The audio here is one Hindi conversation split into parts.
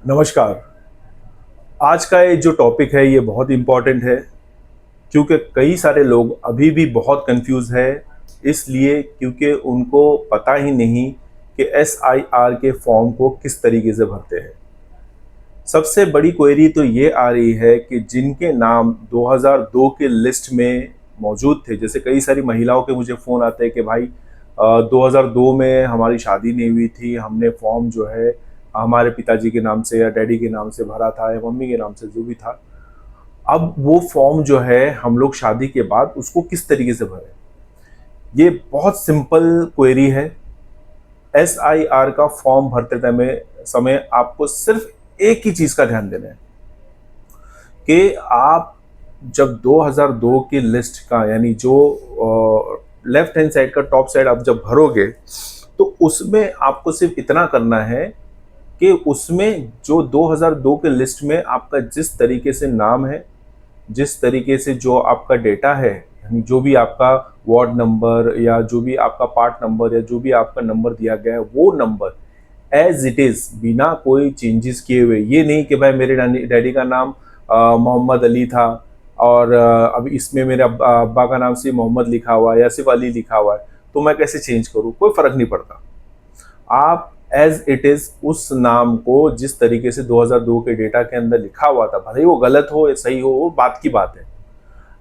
नमस्कार। आज का ये जो टॉपिक है ये बहुत इम्पोर्टेंट है क्योंकि कई सारे लोग अभी भी बहुत कंफ्यूज है, इसलिए क्योंकि उनको पता ही नहीं कि एसआईआर के फॉर्म को किस तरीके से भरते हैं। सबसे बड़ी क्वेरी तो ये आ रही है कि जिनके नाम 2002 के लिस्ट में मौजूद थे, जैसे कई सारी महिलाओं के मुझे फ़ोन आते हैं कि भाई 2002 में हमारी शादी नहीं हुई थी, हमने फॉर्म जो है हमारे पिताजी के नाम से या डैडी के नाम से भरा था या मम्मी के नाम से जो भी था। अब वो फॉर्म जो है हम लोग शादी के बाद उसको किस तरीके से भरें? ये बहुत सिंपल क्वेरी है। एसआईआर का फॉर्म भरते समय आपको सिर्फ एक ही चीज़ का ध्यान देना है कि आप जब 2002 की लिस्ट का यानी जो लेफ्ट हैंड साइड का टॉप साइड आप जब भरोगे, तो उसमें आपको सिर्फ इतना करना है कि उसमें जो 2002 के लिस्ट में आपका जिस तरीके से नाम है, जिस तरीके से जो आपका डेटा है, यानी जो भी आपका वार्ड नंबर या जो भी आपका पार्ट नंबर या जो भी आपका नंबर दिया गया है, वो नंबर एज इट इज़ बिना कोई चेंजेस किए हुए। ये नहीं कि भाई मेरे डैडी का नाम मोहम्मद अली था और अब इसमें मेरे अब्बा का नाम से मोहम्मद लिखा हुआ है या सिर्फ अली लिखा हुआ है, तो मैं कैसे चेंज करूँ? कोई फ़र्क नहीं पड़ता। आप एज इट इज़ उस नाम को जिस तरीके से 2002 के डेटा के अंदर लिखा हुआ था, भले ही वो गलत हो या सही हो, वो बात की बात है।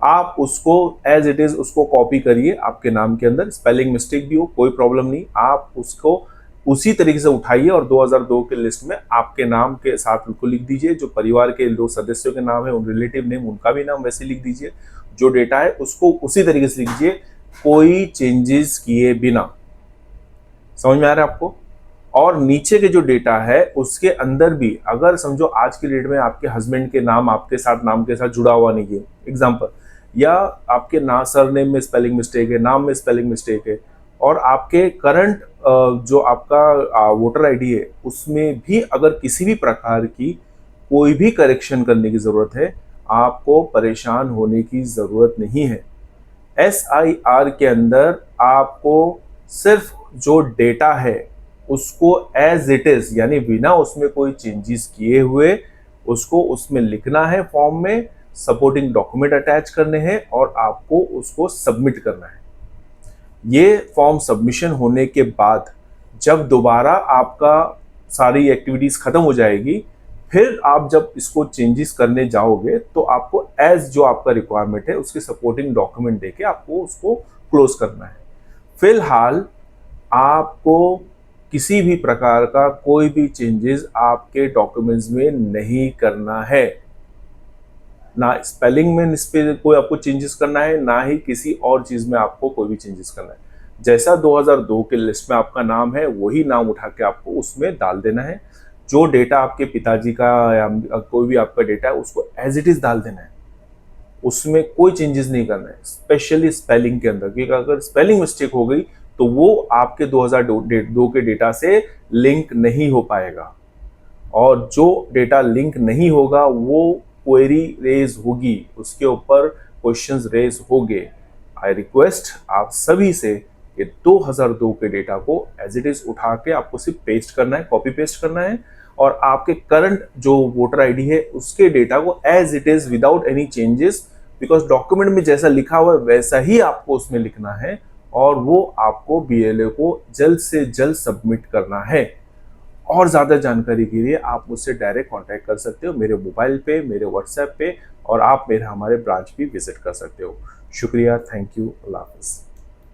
आप उसको एज इट इज़ उसको कॉपी करिए आपके नाम के अंदर, स्पेलिंग मिस्टेक भी हो कोई प्रॉब्लम नहीं, आप उसको उसी तरीके से उठाइए और 2002 के लिस्ट में आपके नाम के साथ उनको लिख दीजिए। जो परिवार के दो सदस्यों के नाम है, उन रिलेटिव नेम उनका भी नाम वैसे लिख दीजिए। जो डेटा है उसको उसी तरीके से लिख दीजिए, कोई चेंजेस किए बिना। समझ में आ रहा है आपको? और नीचे के जो डेटा है उसके अंदर भी अगर समझो आज की डेट में आपके हस्बैंड के नाम आपके साथ नाम के साथ जुड़ा हुआ नहीं है, एग्जाम्पल, या आपके ना सरनेम में स्पेलिंग मिस्टेक है, नाम में स्पेलिंग मिस्टेक है, और आपके करंट जो आपका वोटर आईडी है उसमें भी अगर किसी भी प्रकार की कोई भी करेक्शन करने की ज़रूरत है, आपको परेशान होने की ज़रूरत नहीं है। एसआईआर के अंदर आपको सिर्फ जो डेटा है उसको एज इट इज़ यानी बिना उसमें कोई चेंजेस किए हुए उसको उसमें लिखना है फॉर्म में, सपोर्टिंग डॉक्यूमेंट अटैच करने हैं और आपको उसको सबमिट करना है। ये फॉर्म सबमिशन होने के बाद जब दोबारा आपका सारी एक्टिविटीज़ ख़त्म हो जाएगी, फिर आप जब इसको चेंजेस करने जाओगे तो आपको एज जो आपका रिक्वायरमेंट है उसके सपोर्टिंग डॉक्यूमेंट देके आपको उसको क्लोज करना है। फिलहाल आपको किसी भी प्रकार का कोई भी चेंजेस आपके डॉक्यूमेंट्स में नहीं करना है। ना स्पेलिंग में इस पे कोई आपको चेंजेस करना है, ना ही किसी और चीज़ में आपको कोई भी चेंजेस करना है। जैसा 2002 के लिस्ट में आपका नाम है वही नाम उठा के आपको उसमें डाल देना है। जो डेटा आपके पिताजी का या कोई भी आपका डेटा है उसको एज इट इज़ डाल देना है, उसमें कोई चेंजेस नहीं करना है, स्पेशली स्पेलिंग के अंदर, क्योंकि अगर स्पेलिंग मिस्टेक हो गई तो वो आपके 2002 के डेटा से लिंक नहीं हो पाएगा, और जो डेटा लिंक नहीं होगा वो क्वेरी रेज होगी, उसके ऊपर क्वेश्चंस रेज होंगे। आई रिक्वेस्ट आप सभी से कि 2002 के डेटा को एज इट इज उठा के आपको सिर्फ पेस्ट करना है, कॉपी पेस्ट करना है, और आपके करंट जो वोटर आईडी है उसके डेटा को as it is without any changes, because document में जैसा लिखा हुआ है वैसा ही आपको उसमें लिखना है, और वो आपको बीएलओ को जल्द से जल्द सबमिट करना है। और ज़्यादा जानकारी के लिए आप मुझसे डायरेक्ट कांटेक्ट कर सकते हो मेरे मोबाइल पे, मेरे व्हाट्सएप पे, और आप मेरे हमारे ब्रांच भी विजिट कर सकते हो। शुक्रिया, थैंक यू, अल्लाह हाफ़िज़।